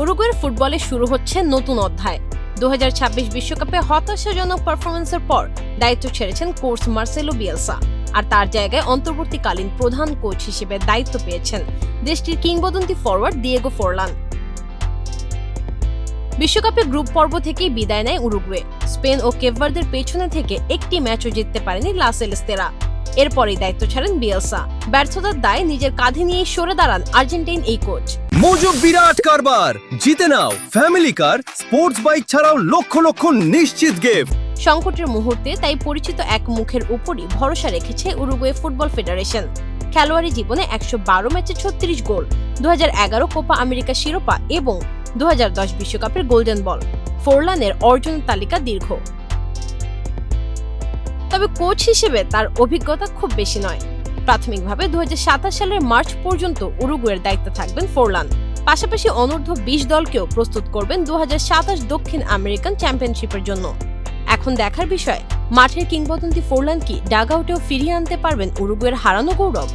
উরুগুয়ের ফুটবলে শুরু হচ্ছে নতুন অধ্যায়। 2026 বিশ্বকাপে হতাশাজনক পারফরমেন্সের পর দায়িত্ব ছেড়েছেন কোচ মার্সেলো বিয়েলসা, আর তার জায়গায় অন্তর্বর্তীকালীন প্রধান কোচ হিসেবে দায়িত্ব পেয়েছেন দেশটির কিংবদন্তি ফরওয়ার্ড দিয়েগো ফোরলান। বিশ্বকাপে গ্রুপ পর্ব থেকেই বিদায় নেয় উরুগুয়ে। স্পেন ও কেপ ভার্দের পেছনে থেকে একটি ম্যাচও জিততে পারেনি লা সেলেস্তেরা। এরপরেই দায়িত্ব ছাড়েন বিয়েলসা। ব্যর্থতার দায় নিজের কাঁধে নিয়ে সরে দাঁড়ান আর্জেন্টাইন এই কোচ। মজুব বিরাট কারবার, জিতে নাও ফ্যামিলি কার, স্পোর্টস বাইক ছাড়াও লক্ষ লক্ষ নিশ্চিত গিফট। সংকটের মুহূর্তে তাই পরিচিত এক মুখের উপরই ভরসা রেখেছে উরুগুয়ে ফুটবল ফেডারেশন। খেলোয়াড়ি জীবনে 112 ম্যাচে 36 গোল, 2011 কোপা আমেরিকা শিরোপা এবং 2010 বিশ্বকাপের গোল্ডেন বল। ফোরলানের অর্জনের তালিকা দীর্ঘ, তবে কোচ হিসেবে তার অভিজ্ঞতা খুব বেশি নয়। প্রাথমিকভাবে 2027 সালের মার্চ পর্যন্ত উরুগুয়ের দায়িত্বে থাকবেন ফোরলান। পাশাপাশি অনূর্ধ্ব 20 দলকেও প্রস্তুত করবেন 2027 দক্ষিণ আমেরিকান চ্যাম্পিয়নশিপের জন্য। এখন দেখার বিষয়, মাঠের কিংবদন্তি ফোরলান কি ডাগআউটেও ফিরিয়ে আনতে পারবেন উরুগুয়ের হারানো গৌরব।